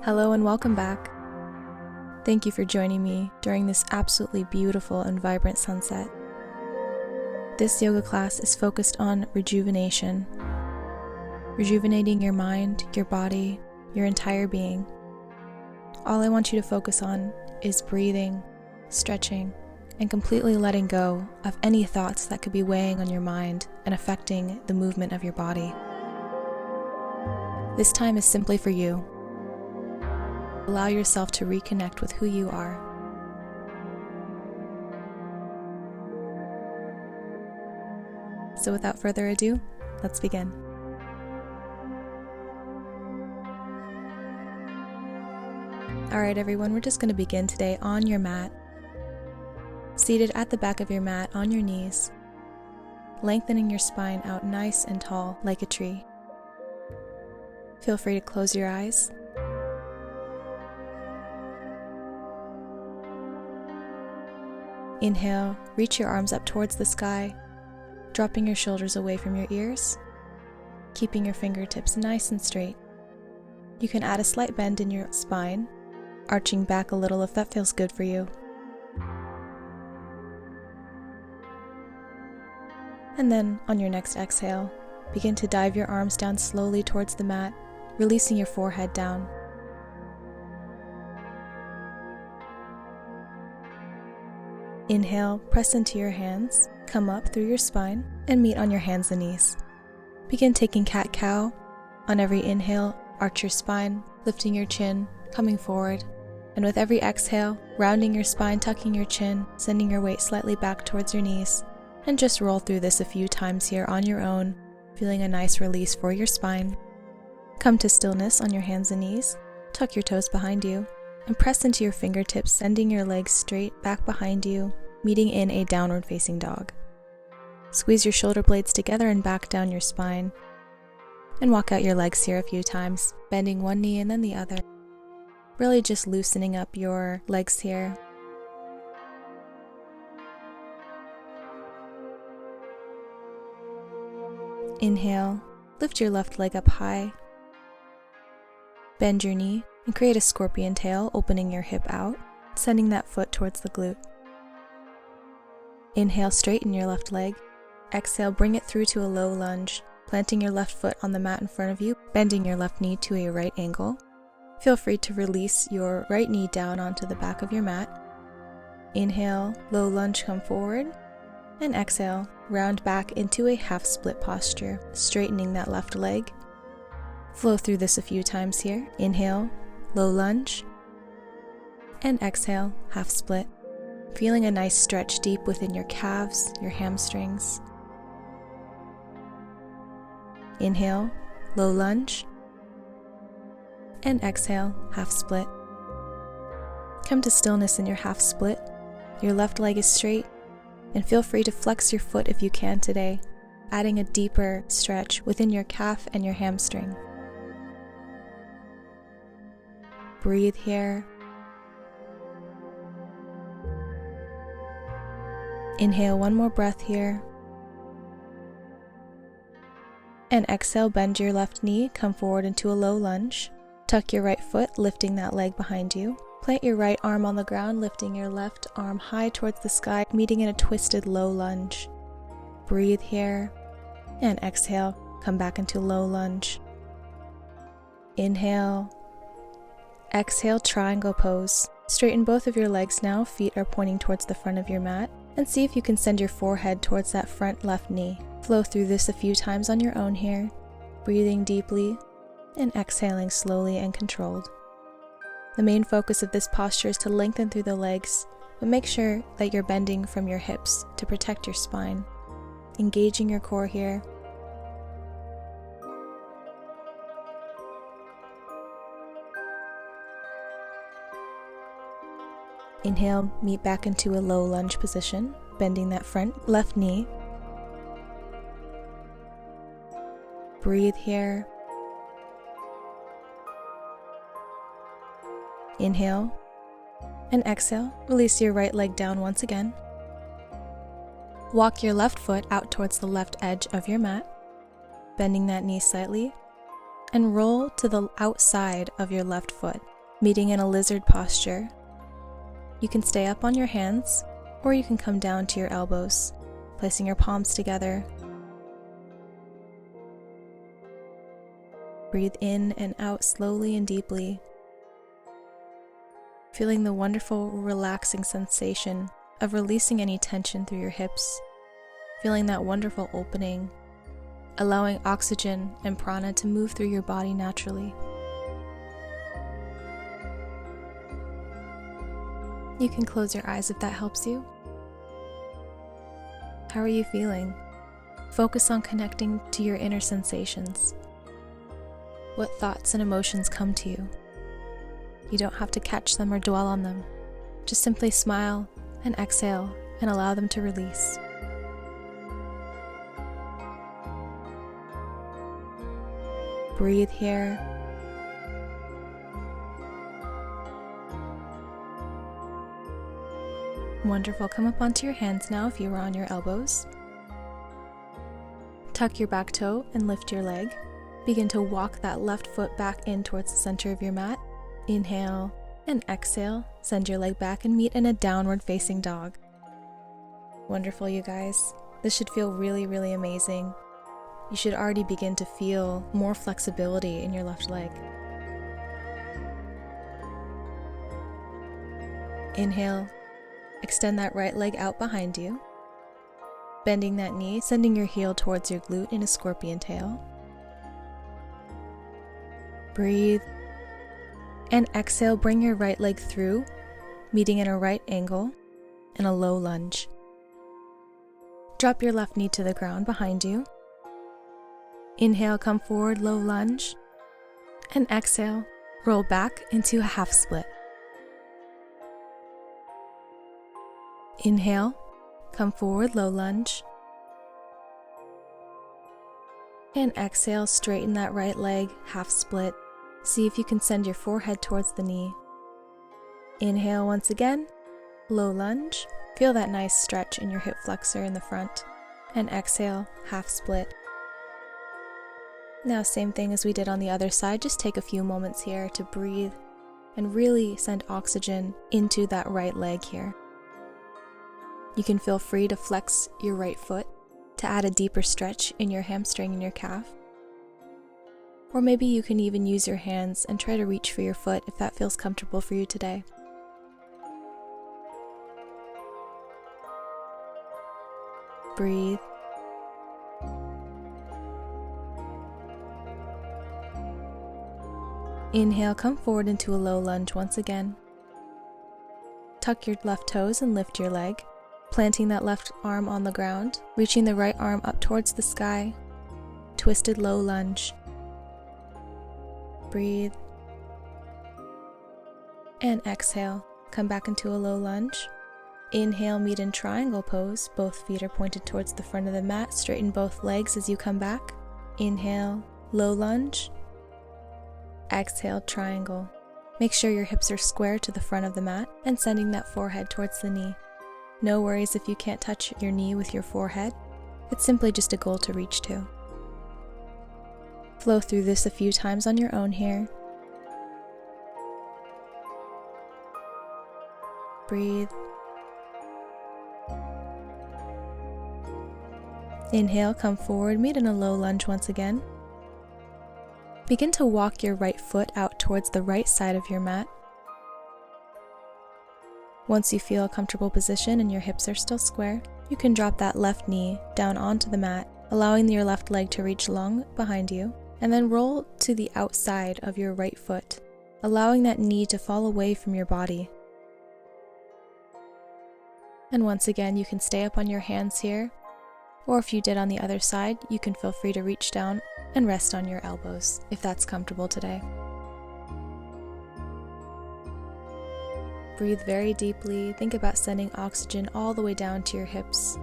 Hello and welcome back. Thank you for joining me during this absolutely beautiful and vibrant sunset. This yoga class is focused on rejuvenation, rejuvenating your mind, your body, your entire being. All I want you to focus on is breathing, stretching, and completely letting go of any thoughts that could be weighing on your mind and affecting the movement of your body. This time is simply for you. Allow yourself to reconnect with who you are. So without further ado, let's begin. Alright everyone, we're just going to begin today on your mat. Seated at the back of your mat on your knees, lengthening your spine out nice and tall like a tree. Feel free to close your eyes. Inhale, reach your arms up towards the sky, dropping your shoulders away from your ears, keeping your fingertips nice and straight. You can add a slight bend in your spine, arching back a little if that feels good for you. And then, on your next exhale, begin to dive your arms down slowly towards the mat, releasing your forehead down. Inhale, press into your hands, come up through your spine, and meet on your hands and knees. Begin taking cat-cow. On every inhale, arch your spine, lifting your chin, coming forward. And with every exhale, rounding your spine, tucking your chin, sending your weight slightly back towards your knees. And just roll through this a few times here on your own, feeling a nice release for your spine. Come to stillness on your hands and knees, tuck your toes behind you, and press into your fingertips, sending your legs straight back behind you, meeting in a downward facing dog. Squeeze your shoulder blades together and back down your spine. And walk out your legs here a few times, bending one knee and then the other. Really just loosening up your legs here. Inhale, lift your left leg up high. Bend your knee and create a scorpion tail, opening your hip out, sending that foot towards the glute. Inhale, straighten your left leg. Exhale, bring it through to a low lunge, planting your left foot on the mat in front of you, bending your left knee to a right angle. Feel free to release your right knee down onto the back of your mat. Inhale, low lunge, come forward. And exhale, round back into a half split posture, straightening that left leg. Flow through this a few times here. Inhale, low lunge. And exhale, half split. Feeling a nice stretch deep within your calves, your hamstrings. Inhale, low lunge. And exhale, half split. Come to stillness in your half split. Your left leg is straight, and feel free to flex your foot if you can today, adding a deeper stretch within your calf and your hamstring. Breathe here. Inhale one more breath here. And exhale, bend your left knee, come forward into a low lunge. Tuck your right foot, lifting that leg behind you. Plant your right arm on the ground, lifting your left arm high towards the sky, meeting in a twisted low lunge. Breathe here. And exhale, come back into low lunge. Inhale. Exhale, triangle pose. Straighten both of your legs now, feet are pointing towards the front of your mat. And see if you can send your forehead towards that front left knee. Flow through this a few times on your own here, breathing deeply and exhaling slowly and controlled. The main focus of this posture is to lengthen through the legs, but make sure that you're bending from your hips to protect your spine, engaging your core here. Inhale, meet back into a low lunge position, bending that front left knee. Breathe here. Inhale and exhale, release your right leg down once again. Walk your left foot out towards the left edge of your mat, bending that knee slightly, and roll to the outside of your left foot, meeting in a lizard posture. You can stay up on your hands, or you can come down to your elbows, placing your palms together. Breathe in and out slowly and deeply, feeling the wonderful, relaxing sensation of releasing any tension through your hips, feeling that wonderful opening, allowing oxygen and prana to move through your body naturally. You can close your eyes if that helps you. How are you feeling? Focus on connecting to your inner sensations. What thoughts and emotions come to you? You don't have to catch them or dwell on them. Just simply smile and exhale and allow them to release. Breathe here. Wonderful. Come up onto your hands now if you were on your elbows. Tuck your back toe and lift your leg. Begin to walk that left foot back in towards the center of your mat. Inhale and exhale. Send your leg back and meet in a downward facing dog. Wonderful, you guys. This should feel really, really amazing. You should already begin to feel more flexibility in your left leg. Inhale, extend that right leg out behind you, bending that knee, sending your heel towards your glute in a scorpion tail. Breathe, and exhale, bring your right leg through, meeting in a right angle in a low lunge. Drop your left knee to the ground behind you. Inhale, come forward, low lunge, and exhale, roll back into a half split. Inhale, come forward, low lunge, and exhale, straighten that right leg, half split. See if you can send your forehead towards the knee. Inhale once again, low lunge, feel that nice stretch in your hip flexor in the front, and exhale, half split. Now, same thing as we did on the other side, just take a few moments here to breathe and really send oxygen into that right leg here. You can feel free to flex your right foot to add a deeper stretch in your hamstring and your calf. Or maybe you can even use your hands and try to reach for your foot if that feels comfortable for you today. Breathe. Inhale, come forward into a low lunge once again. Tuck your left toes and lift your leg, planting that left arm on the ground, reaching the right arm up towards the sky. Twisted low lunge. Breathe. And exhale, come back into a low lunge. Inhale, meet in triangle pose. Both feet are pointed towards the front of the mat. Straighten both legs as you come back. Inhale, low lunge. Exhale, triangle. Make sure your hips are square to the front of the mat and sending that forehead towards the knee. No worries if you can't touch your knee with your forehead. It's simply just a goal to reach to. Flow through this a few times on your own here. Breathe. Inhale, come forward, meet in a low lunge once again. Begin to walk your right foot out towards the right side of your mat. Once you feel a comfortable position and your hips are still square, you can drop that left knee down onto the mat, allowing your left leg to reach long behind you, and then roll to the outside of your right foot, allowing that knee to fall away from your body. And once again, you can stay up on your hands here, or if you did on the other side, you can feel free to reach down and rest on your elbows if that's comfortable today. Breathe very deeply. Think about sending oxygen all the way down to your hips.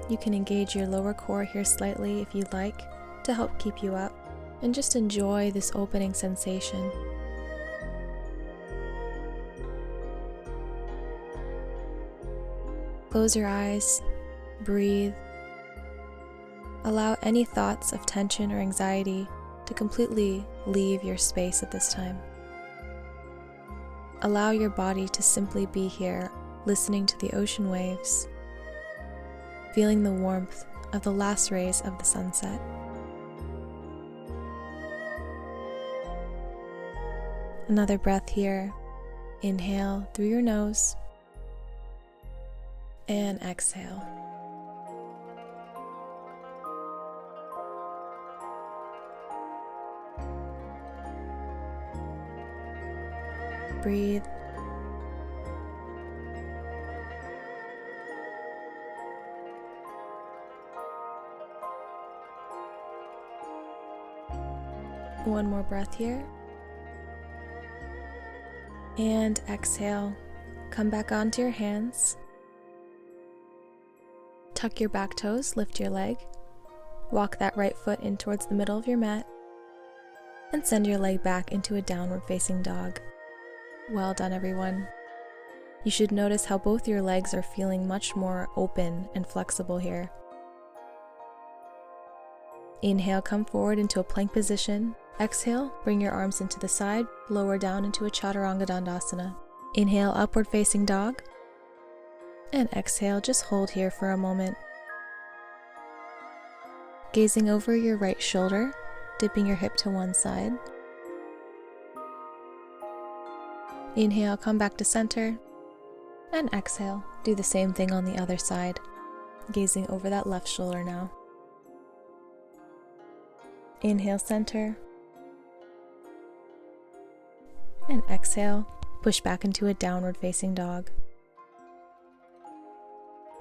You can engage your lower core here slightly if you'd like to help keep you up, and just enjoy this opening sensation. Close your eyes, breathe. Allow any thoughts of tension or anxiety to completely leave your space at this time. Allow your body to simply be here, listening to the ocean waves, feeling the warmth of the last rays of the sunset. Another breath here. Inhale through your nose and exhale. Breathe. One more breath here. And exhale. Come back onto your hands. Tuck your back toes, lift your leg. Walk that right foot in towards the middle of your mat. And send your leg back into a downward facing dog. Well done, everyone. You should notice how both your legs are feeling much more open and flexible here. Inhale, come forward into a plank position. Exhale, bring your arms into the side, lower down into a Chaturanga Dandasana. Inhale, upward facing dog. And exhale, just hold here for a moment. Gazing over your right shoulder, dipping your hip to one side. Inhale, come back to center. And exhale, do the same thing on the other side. Gazing over that left shoulder now. Inhale, center. And exhale, push back into a downward facing dog.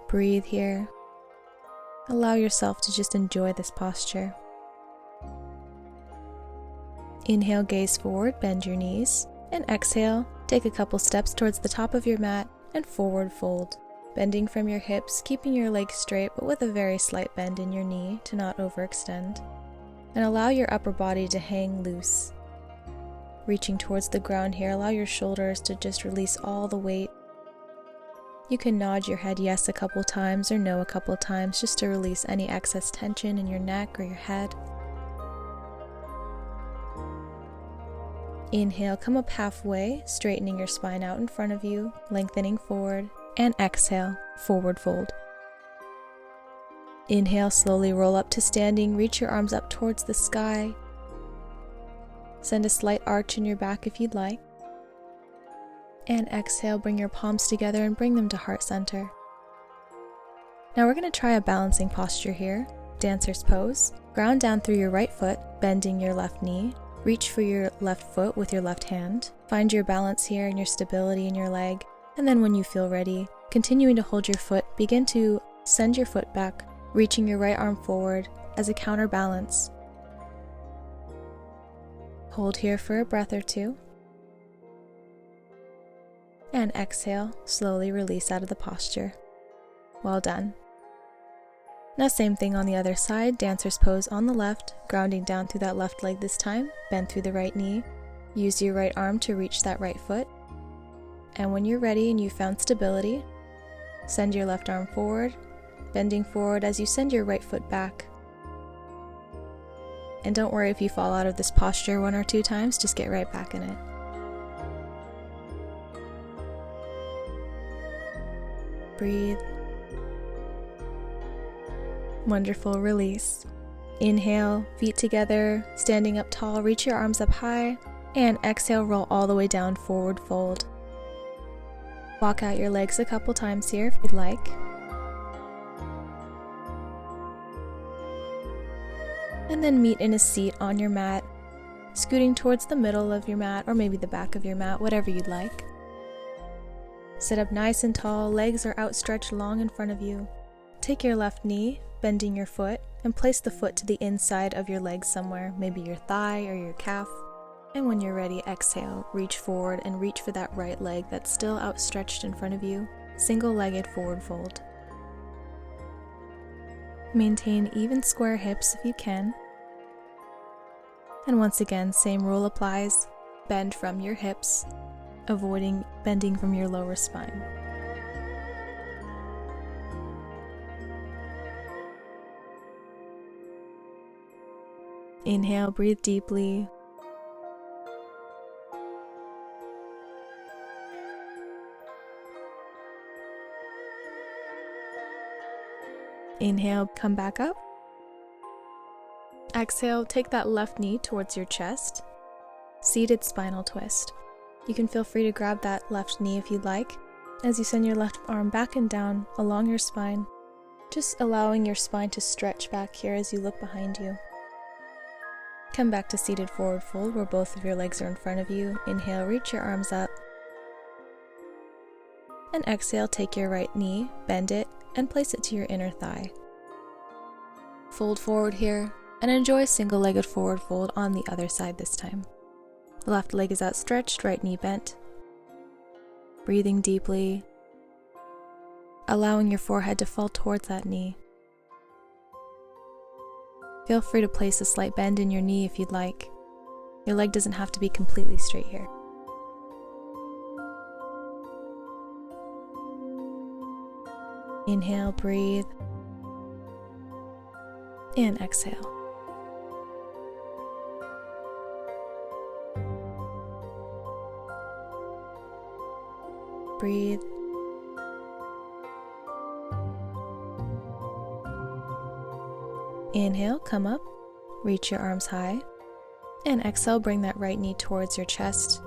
Breathe here. Allow yourself to just enjoy this posture. Inhale, gaze forward, bend your knees. And exhale, take a couple steps towards the top of your mat and forward fold. Bending from your hips, keeping your legs straight but with a very slight bend in your knee to not overextend. And allow your upper body to hang loose. Reaching towards the ground here, allow your shoulders to just release all the weight. You can nod your head yes a couple times or no a couple times just to release any excess tension in your neck or your head. Inhale, come up halfway, straightening your spine out in front of you, lengthening forward, and exhale, forward fold. Inhale, slowly roll up to standing, reach your arms up towards the sky. Send a slight arch in your back if you'd like. And exhale, bring your palms together and bring them to heart center. Now we're going to try a balancing posture here. Dancer's pose. Ground down through your right foot, bending your left knee. Reach for your left foot with your left hand. Find your balance here and your stability in your leg. And then when you feel ready, continuing to hold your foot, begin to send your foot back, reaching your right arm forward as a counterbalance. Hold here for a breath or two. And exhale, slowly release out of the posture. Well done. Now same thing on the other side, dancer's pose on the left, grounding down through that left leg this time, bend through the right knee, use your right arm to reach that right foot. And when you're ready and you've found stability, send your left arm forward, bending forward as you send your right foot back. And don't worry if you fall out of this posture one or two times, just get right back in it. Breathe. Wonderful, release. Inhale, feet together, standing up tall, reach your arms up high, and exhale, roll all the way down, forward fold. Walk out your legs a couple times here if you'd like. And then meet in a seat on your mat, scooting towards the middle of your mat or maybe the back of your mat, whatever you'd like. Sit up nice and tall, legs are outstretched long in front of you. Take your left knee, bending your foot, and place the foot to the inside of your leg somewhere, maybe your thigh or your calf. And when you're ready, exhale, reach forward and reach for that right leg that's still outstretched in front of you, single-legged forward fold. Maintain even square hips if you can. And once again, same rule applies. Bend from your hips, avoiding bending from your lower spine. Inhale, breathe deeply. Inhale, come back up. Exhale, take that left knee towards your chest. Seated spinal twist. You can feel free to grab that left knee if you'd like, as you send your left arm back and down along your spine, just allowing your spine to stretch back here as you look behind you. Come back to seated forward fold where both of your legs are in front of you. Inhale, reach your arms up. And exhale, take your right knee, bend it, and place it to your inner thigh. Fold forward here, and enjoy a single-legged forward fold on the other side this time. The left leg is outstretched, right knee bent. Breathing deeply, allowing your forehead to fall towards that knee. Feel free to place a slight bend in your knee if you'd like. Your leg doesn't have to be completely straight here. Inhale, breathe, and exhale. Breathe. Inhale, come up, reach your arms high, and exhale, bring that right knee towards your chest.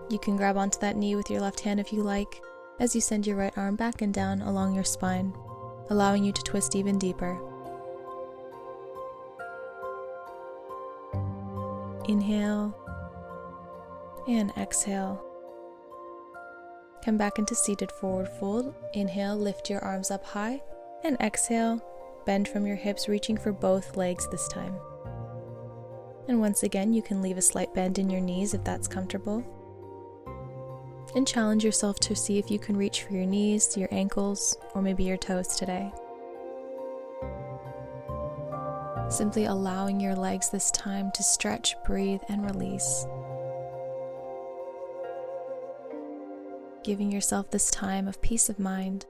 You can grab onto that knee with your left hand if you like, as you send your right arm back and down along your spine, allowing you to twist even deeper. Inhale, and exhale. Come back into seated forward fold. Inhale, lift your arms up high, and exhale, bend from your hips, reaching for both legs this time. And once again, you can leave a slight bend in your knees if that's comfortable. And challenge yourself to see if you can reach for your knees, your ankles, or maybe your toes today. Simply allowing your legs this time to stretch, breathe, and release. Giving yourself this time of peace of mind.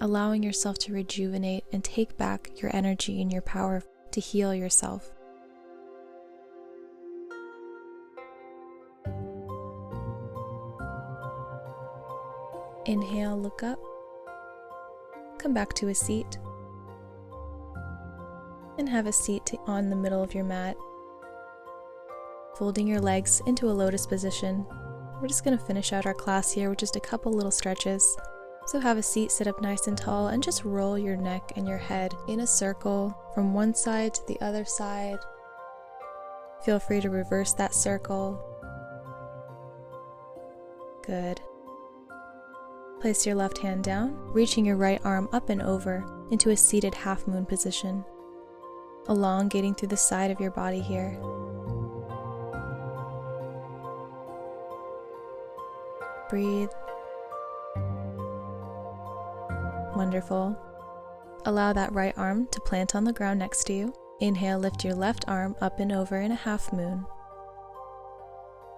Allowing yourself to rejuvenate and take back your energy and your power to heal yourself. Inhale, look up. Come back to a seat. And have a seat on the middle of your mat. Folding your legs into a lotus position. We're just going to finish out our class here with just a couple little stretches. So have a seat, sit up nice and tall, and just roll your neck and your head in a circle from one side to the other side. Feel free to reverse that circle. Good. Place your left hand down, reaching your right arm up and over into a seated half moon position, elongating through the side of your body here. Breathe. Wonderful. Allow that right arm to plant on the ground next to you. Inhale, lift your left arm up and over in a half moon.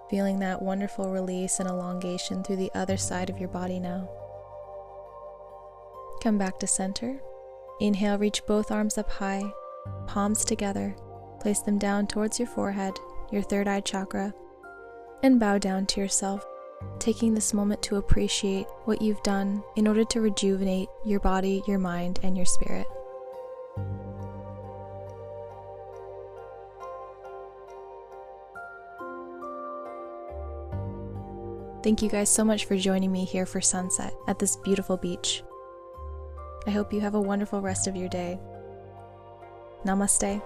Feeling that wonderful release and elongation through the other side of your body now. Come back to center. Inhale, reach both arms up high, palms together. Place them down towards your forehead, your third eye chakra, and bow down to yourself, taking this moment to appreciate what you've done in order to rejuvenate your body, your mind, and your spirit. Thank you guys so much for joining me here for sunset at this beautiful beach. I hope you have a wonderful rest of your day. Namaste.